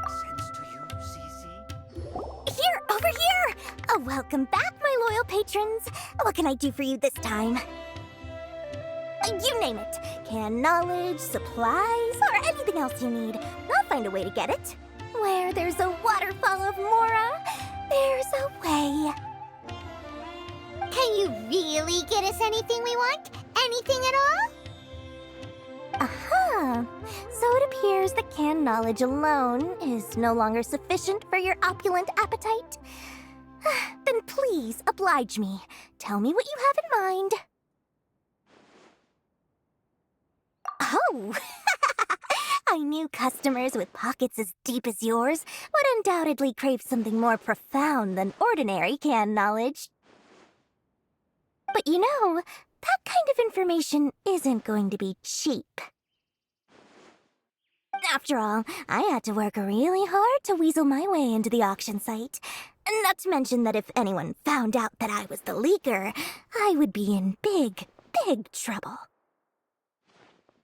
sense to you, Cece? Here, over here! Welcome back, my loyal patrons. What can I do for you this time? You name it. Canned knowledge, supplies, or anything else you need. I'll find a way to get it. Where there's a waterfall of Mora, there's a way. Can you really get us anything we want? Anything at all? Aha! So it appears that canned knowledge alone is no longer sufficient for your opulent appetite. Then please oblige me. Tell me what you have in mind. Oh! I knew customers with pockets as deep as yours would undoubtedly crave something more profound than ordinary canned knowledge. But you know, that kind of information isn't going to be cheap. After all, I had to work really hard to weasel my way into the auction site. Not to mention that if anyone found out that I was the leaker, I would be in big, big trouble.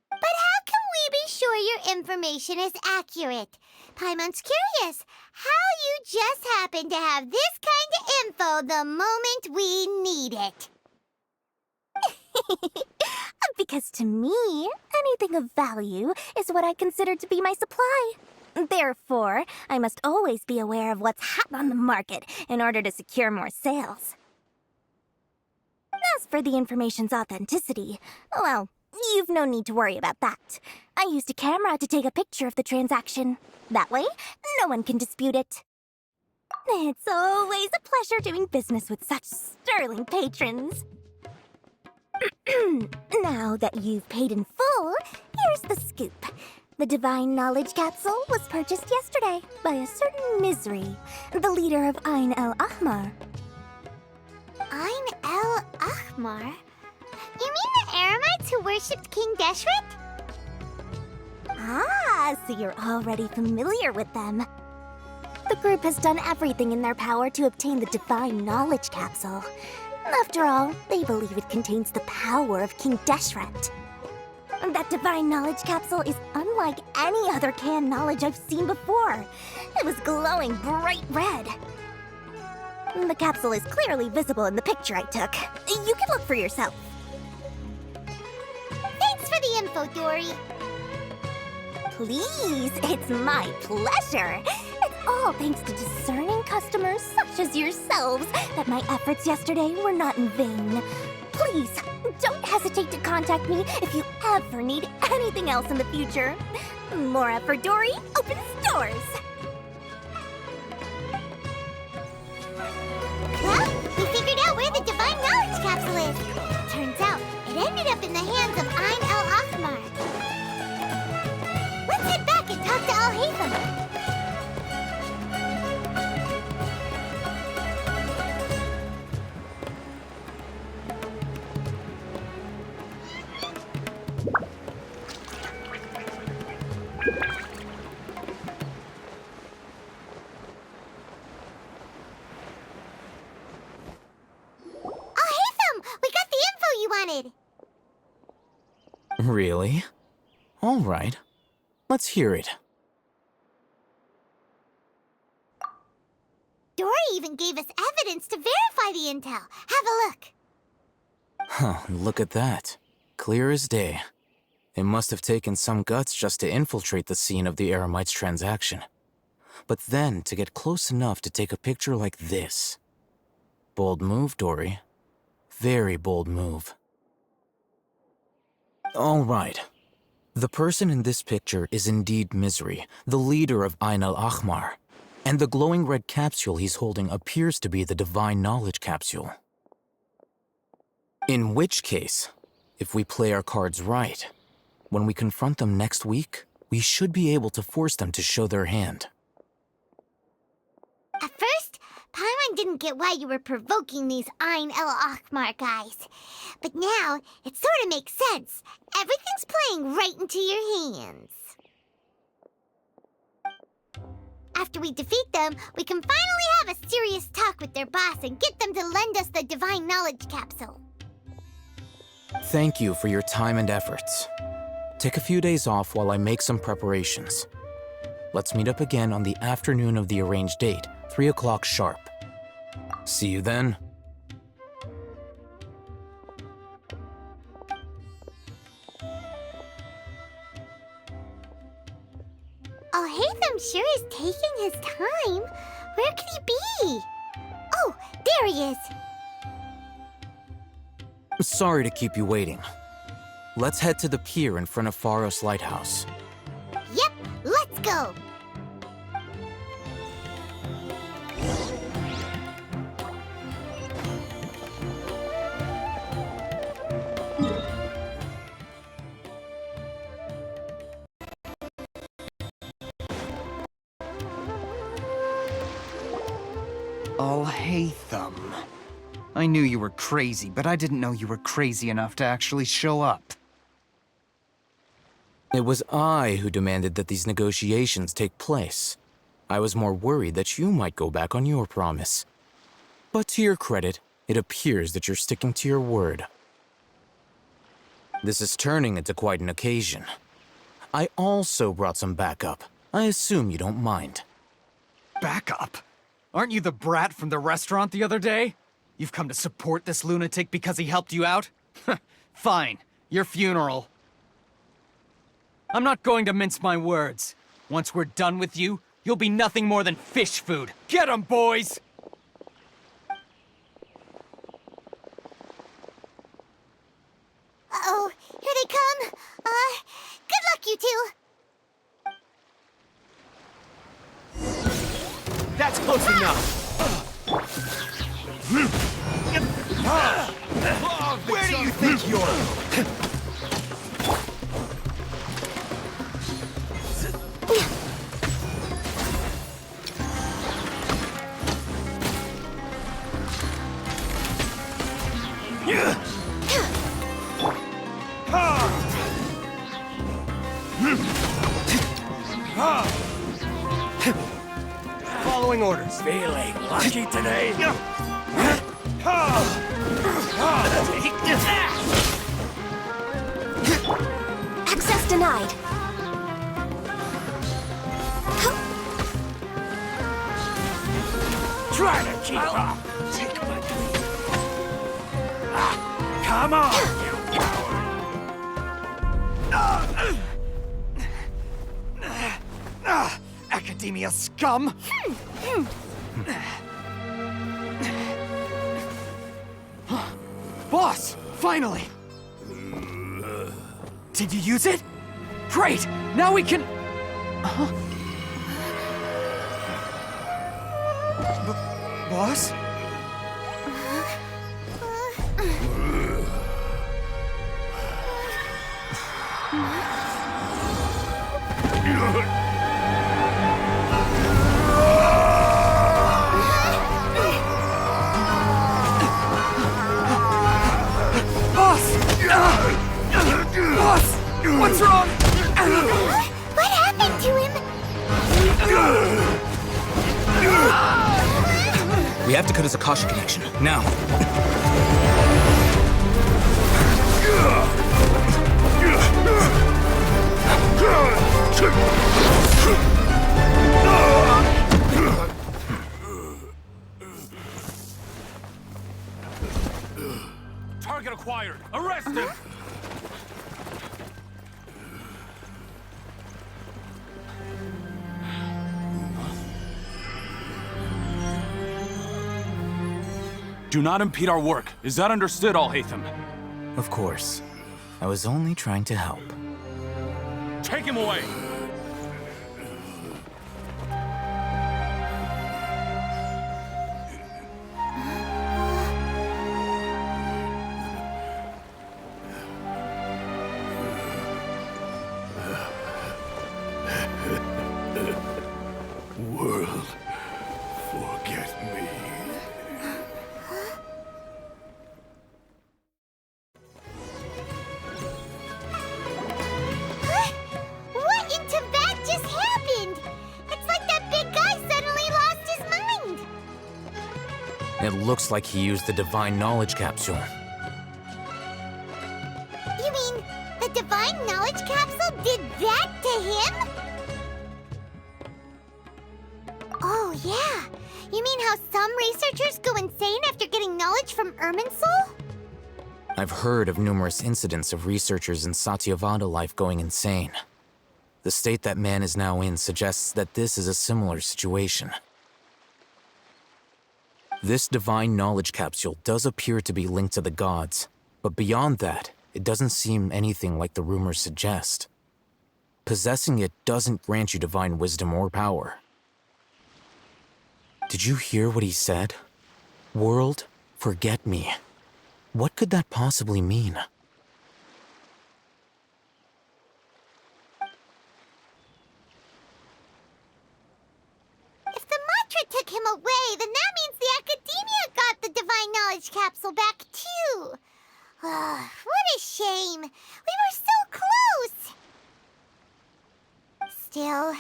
But how can we be sure your information is accurate? Paimon's curious how you just happen to have this kind of info the moment we need it. Because to me, anything of value is what I consider to be my supply. Therefore, I must always be aware of what's hot on the market in order to secure more sales. As for the information's authenticity, well, you've no need to worry about that. I used a camera to take a picture of the transaction. That way, no one can dispute it. It's always a pleasure doing business with such sterling patrons. Now that you've paid in full, here's the scoop. The Divine Knowledge Capsule was purchased yesterday by a certain Misery, the leader of Ain el-Ahmar. Ain el-Ahmar? You mean the Eremites who worshipped King Deshret? Ah, so you're already familiar with them. The group has done everything in their power to obtain the Divine Knowledge Capsule. After all, they believe it contains the power of King Deshret. That Divine Knowledge Capsule is unlike any other canned knowledge I've seen before. It was glowing bright red. The capsule is clearly visible in the picture I took. You can look for yourself. Thanks for the info, Dory. Please, it's my pleasure. It's all thanks to discerning customers such as yourselves that my efforts yesterday were not in vain. Please, don't hesitate to contact me if you ever need anything else in the future. Mora for Dory opens doors. Well, we figured out where the Divine Knowledge Capsule is. Turns out, it ended up in the hands of Ain el-Ahmar. Let's head back and talk to Al-Haytham. Really? All right. Let's hear it. Dory even gave us evidence to verify the intel. Have a look. Huh, look at that. Clear as day. It must have taken some guts just to infiltrate the scene of the Eremites' transaction. But then to get close enough to take a picture like this. Bold move, Dory. Very bold move. All right. The person in this picture is indeed Misery, the leader of Ain el-Ahmar. And the glowing red capsule he's holding appears to be the Divine Knowledge Capsule. In which case, if we play our cards right, when we confront them next week, we should be able to force them to show their hand. At first, Paimon didn't get why you were provoking these Ain el-Ahmar guys. But now, it sort of makes sense. Everything's playing right into your hands. After we defeat them, we can finally have a serious talk with their boss and get them to lend us the Divine Knowledge Capsule. Thank you for your time and efforts. Take a few days off while I make some preparations. Let's meet up again on the afternoon of the arranged date, 3 o'clock sharp. See you then. Oh, Hatham sure is taking his time. Where could he be? Oh, there he is. Sorry to keep you waiting. Let's head to the pier in front of Pharos Lighthouse. Yep, let's go. Oh, Hatham. I knew you were crazy, but I didn't know you were crazy enough to actually show up. It was I who demanded that these negotiations take place. I was more worried that you might go back on your promise. But to your credit, it appears that you're sticking to your word. This is turning into quite an occasion. I also brought some backup. I assume you don't mind. Backup? Aren't you the brat from the restaurant the other day? You've come to support this lunatic because he helped you out? Fine. Your funeral. I'm not going to mince my words. Once we're done with you, you'll be nothing more than fish food. Get 'em, boys! Uh-oh, here they come. Good luck, you two. That's close enough. Where do you think you're? Following orders. Feeling lucky today? Access denied. Try to keep up. Take my lead. Come on, you coward. Academia scum! Boss! Finally! Did you use it? Great! Now we can... Boss? Boss! What's wrong? What happened to him? We have to cut his Akasha connection, now. Target acquired. Arrest him. Do not impede our work. Is that understood, Al-Haytham? Of course. I was only trying to help. Take him away! World, forget me. What in Tibet just happened? It's like that big guy suddenly lost his mind. It looks like he used the divine knowledge capsule. You mean the divine knowledge capsule did that to him? Oh, yeah. You mean how some researchers go insane after getting knowledge from Irminsul? I've heard of numerous incidents of researchers in Satyavada life going insane. The state that man is now in suggests that this is a similar situation. This divine knowledge capsule does appear to be linked to the gods, but beyond that, it doesn't seem anything like the rumors suggest. Possessing it doesn't grant you divine wisdom or power. Did you hear what he said? World, forget me. What could that possibly mean? If the mantra took him away, then that means the Academia got the divine knowledge capsule back too. What a shame. We were so close. Still,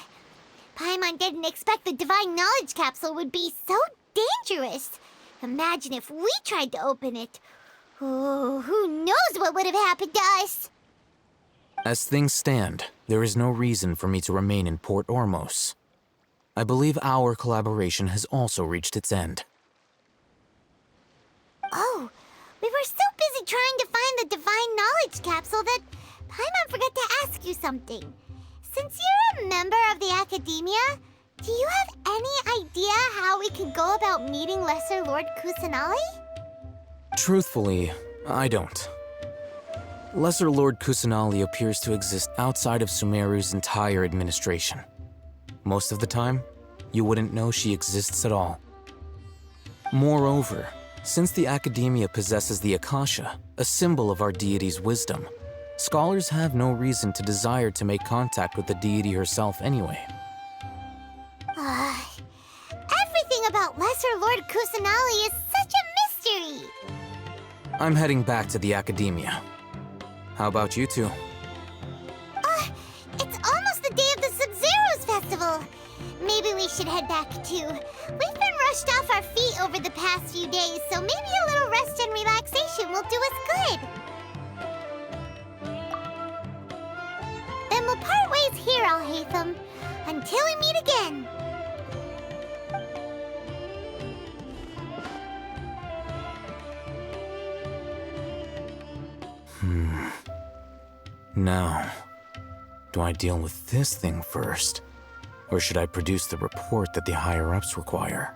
Paimon didn't expect the divine knowledge capsule would be so dangerous. Imagine if we tried to open it. Oh, who knows what would have happened to us? As things stand, there is no reason for me to remain in Port Ormos. I believe our collaboration has also reached its end. Oh, we were so busy trying to find the divine knowledge capsule that Paimon forgot to ask you something. Since you're a member of the Academia, do you have any idea how we could go about meeting Lesser Lord Kusanali? Truthfully, I don't. Lesser Lord Kusanali appears to exist outside of Sumeru's entire administration. Most of the time, you wouldn't know she exists at all. Moreover, since the Academia possesses the Akasha, a symbol of our deity's wisdom, scholars have no reason to desire to make contact with the deity herself anyway. Everything about Lesser Lord Kusanali is such a mystery! I'm heading back to the Academia. How about you two? It's almost the day of the Sub-Zero's festival. Maybe we should head back too. We've been rushed off our feet over the past few days, so maybe a little rest and relaxation will do us good. Then we'll part ways here, Alhaitham, until we meet again. Now, do I deal with this thing first? Or should I produce the report that the higher-ups require?